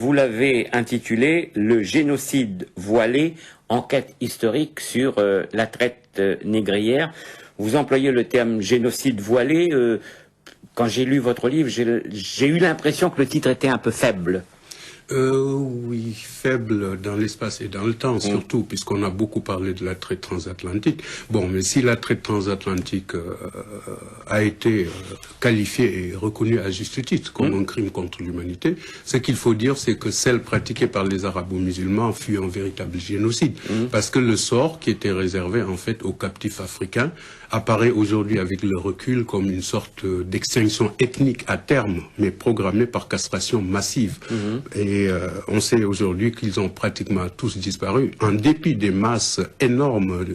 Vous l'avez intitulé « Le génocide voilé, enquête historique sur la traite négrière ». Vous employez le terme génocide voilé. Quand j'ai lu votre livre, j'ai eu l'impression que le titre était un peu faible. Oui, faible dans l'espace et dans le temps, surtout, puisqu'on a beaucoup parlé de la traite transatlantique. Bon, mais si la traite transatlantique a été qualifiée et reconnue à juste titre comme un crime contre l'humanité, ce qu'il faut dire, c'est que celle pratiquée par les arabo-musulmans fut un véritable génocide. Parce que le sort qui était réservé, en fait, aux captifs africains apparaît aujourd'hui avec le recul comme une sorte d'extinction ethnique à terme, mais programmée par castration massive. Et on sait aujourd'hui qu'ils ont pratiquement tous disparu, en dépit des masses énormes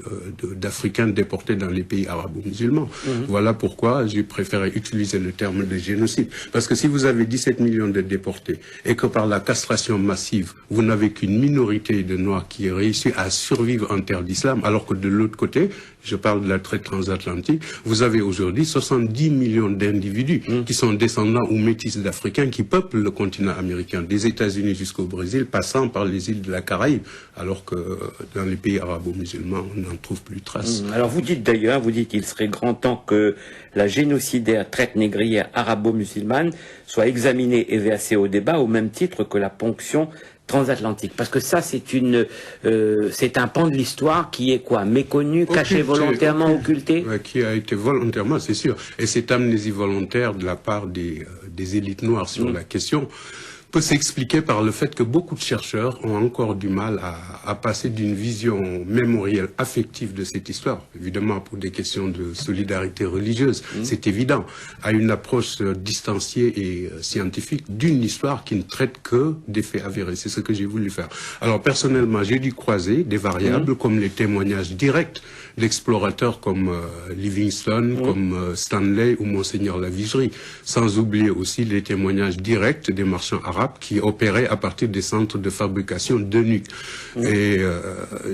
d'Africains déportés dans les pays arabo-musulmans. Voilà pourquoi j'ai préféré utiliser le terme de génocide. Parce que si vous avez 17 millions de déportés et que par la castration massive, vous n'avez qu'une minorité de Noirs qui réussit à survivre en terre d'islam, alors que de l'autre côté, je parle de la traite transatlantique, vous avez aujourd'hui 70 millions d'individus qui sont descendants ou métis d'Africains qui peuplent le continent américain, des États-Unis jusqu'au Brésil, passant par les îles de la Caraïbe, alors que dans les pays arabo-musulmans, on n'en trouve plus trace. Alors vous dites d'ailleurs, qu'il serait grand temps que la génocidaire traite négrière arabo-musulmane soit examinée et versée au débat au même titre que la ponction transatlantique, parce que ça c'est un pan de l'histoire qui est quoi, méconnu, caché volontairement, occulté, qui a été volontairement, c'est sûr, et cette amnésie volontaire de la part des élites noires sur la question peut s'expliquer par le fait que beaucoup de chercheurs ont encore du mal à passer d'une vision mémorielle affective de cette histoire, évidemment pour des questions de solidarité religieuse, c'est évident, à une approche distanciée et scientifique d'une histoire qui ne traite que des faits avérés. C'est ce que j'ai voulu faire. Alors personnellement, j'ai dû croiser des variables comme les témoignages directs d'explorateurs comme Livingstone, comme Stanley ou Monseigneur Lavigerie, sans oublier aussi les témoignages directs des marchands arabes qui opéraient à partir des centres de fabrication d'eunuques. Et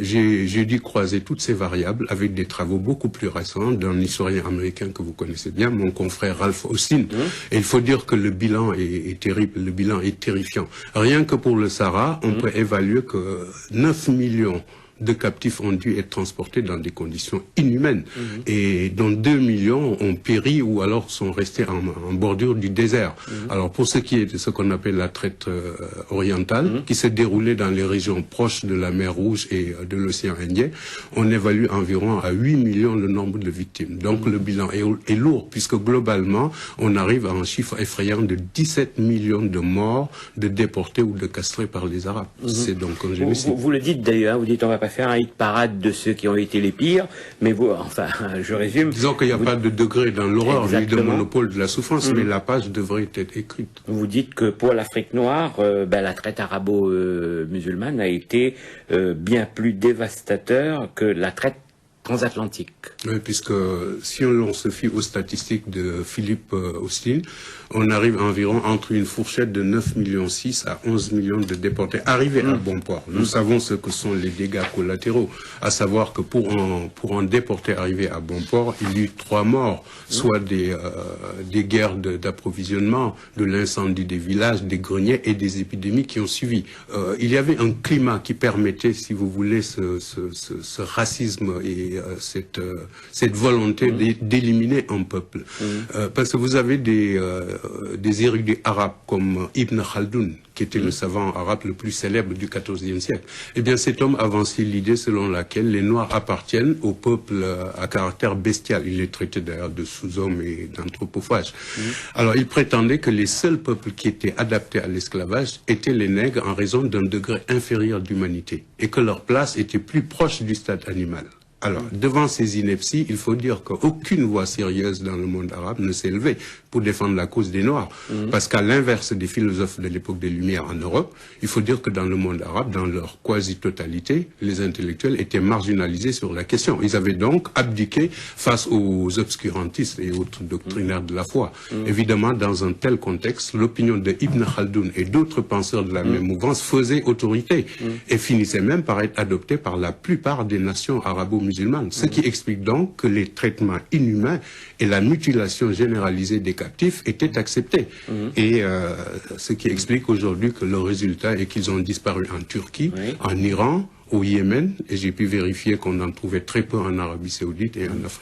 j'ai dû croiser toutes ces variables avec des travaux beaucoup plus récents d'un historien américain que vous connaissez bien, mon confrère Ralph Austin. Et il faut dire que le bilan est terrible, le bilan est terrifiant. Rien que pour le Sahara, on peut évaluer que 9 millions de captifs ont dû être transportés dans des conditions inhumaines et dont 2 millions ont péri ou alors sont restés en bordure du désert. Alors pour ce qui est de ce qu'on appelle la traite orientale, qui s'est déroulée dans les régions proches de la mer Rouge et de l'océan Indien, on évalue environ à 8 millions le nombre de victimes. Donc le bilan est lourd, puisque globalement, on arrive à un chiffre effrayant de 17 millions de morts, de déportés ou de castrés par les Arabes. C'est donc un génocide. Vous le dites d'ailleurs, vous dites on va pas faire un hit parade de ceux qui ont été les pires, mais vous, enfin, je résume. Disons qu'il n'y a pas de degré dans l'horreur, ni de monopole de la souffrance, mais la page devrait être écrite. Vous dites que pour l'Afrique noire, la traite arabo-musulmane a été bien plus dévastateur que la traite transatlantique. Oui, puisque si on se fie aux statistiques de Philippe Austin, on arrive environ entre une fourchette de 9,6 millions à 11 millions de déportés arrivés à bon port. Nous savons ce que sont les dégâts collatéraux, à savoir que pour un déporté arrivé à bon port, il y eut 3 morts, soit des guerres d'approvisionnement, de l'incendie des villages, des greniers et des épidémies qui ont suivi. Il y avait un climat qui permettait, si vous voulez, ce racisme et cette volonté d'éliminer un peuple. Parce que vous avez des érudits arabes comme Ibn Khaldoun, qui était le savant arabe le plus célèbre du XIVe siècle. Eh bien, cet homme avançait l'idée selon laquelle les Noirs appartiennent au peuple à caractère bestial. Il les traitait d'ailleurs de sous-hommes et d'anthropophages. Alors, il prétendait que les seuls peuples qui étaient adaptés à l'esclavage étaient les nègres en raison d'un degré inférieur d'humanité et que leur place était plus proche du stade animal. Alors, devant ces inepties, il faut dire qu'aucune voix sérieuse dans le monde arabe ne s'est levée pour défendre la cause des Noirs. Parce qu'à l'inverse des philosophes de l'époque des Lumières en Europe, il faut dire que dans le monde arabe, dans leur quasi-totalité, les intellectuels étaient marginalisés sur la question. Ils avaient donc abdiqué face aux obscurantistes et autres doctrinaires de la foi. Évidemment, dans un tel contexte, l'opinion de Ibn Khaldoun et d'autres penseurs de la même mouvance faisait autorité et finissait même par être adoptée par la plupart des nations arabo-musulmanes. Ce qui explique donc que les traitements inhumains et la mutilation généralisée des justificatifs étaient acceptés. Et ce qui explique aujourd'hui que le résultat est qu'ils ont disparu en Turquie, en Iran, au Yémen, et j'ai pu vérifier qu'on en trouvait très peu en Arabie Saoudite et en Afrique.